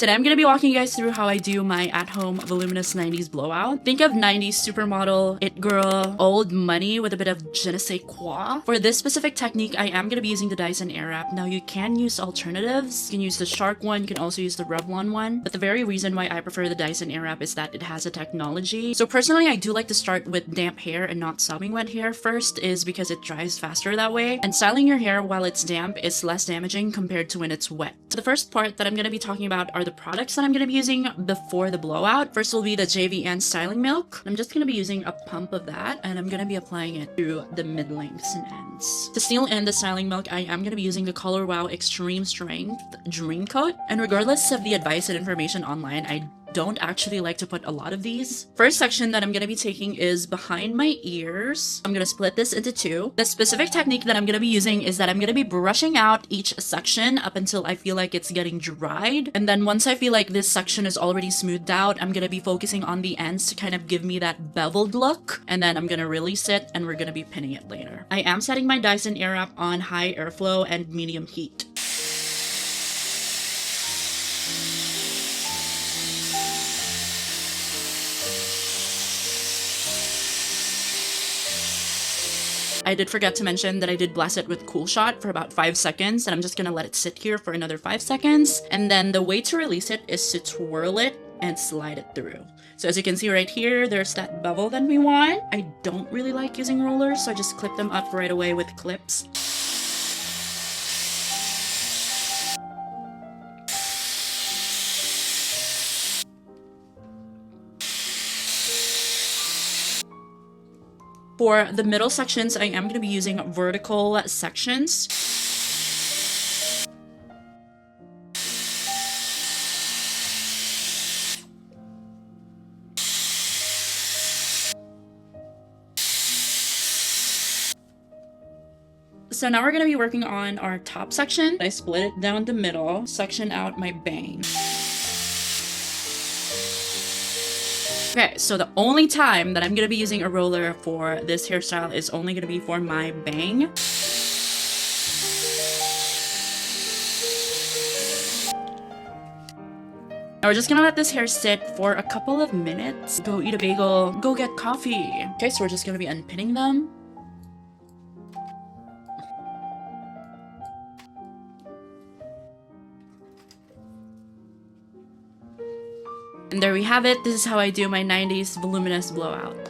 Today I'm going to be walking you guys through how I do my at-home voluminous 90s blowout. Think of 90s supermodel, it girl, old money with a bit of je ne sais quoi. For this specific technique, I am going to be using the Dyson Airwrap. Now you can use alternatives. You can use the Shark one, you can also use the Revlon one. But the very reason why I prefer the Dyson Airwrap is that it has a technology. So personally, I do like to start with damp hair and not sopping wet hair first, is because it dries faster that way. And styling your hair while it's damp is less damaging compared to when it's wet. So the first part that I'm going to be talking about are the products that I'm going to be using before the blowout. First will be the JVN styling milk. I'm just going to be using a pump of that and I'm going to be applying it to the mid-lengths and ends. To seal in the styling milk, I am going to be using the Color Wow Extreme Strength Dream Coat. And regardless of the advice and information online, I don't actually like to put a lot of these. First section that I'm going to be taking is behind my ears. I'm going to split this into two. The specific technique that I'm going to be using is that I'm going to be brushing out each section up until I feel like it's getting dried. And then once I feel like this section is already smoothed out, I'm going to be focusing on the ends to kind of give me that beveled look. And then I'm going to release it and we're going to be pinning it later. I am setting my Dyson Airwrap on high airflow and medium heat. I did forget to mention that I did blast it with Cool Shot for about 5 seconds, and I'm just gonna let it sit here for another 5 seconds. And then the way to release it is to twirl it and slide it through. So as you can see right here, there's that bevel that we want. I don't really like using rollers, so I just clip them up right away with clips. For the middle sections, I am going to be using vertical sections. So now we're going to be working on our top section. I split it down the middle, section out my bang. Okay, so the only time that I'm going to be using a roller for this hairstyle is only going to be for my bang. Now we're just going to let this hair sit for a couple of minutes. Go eat a bagel, go get coffee. Okay, so we're just going to be unpinning them. And there we have it. This is how I do my 90s voluminous blowout.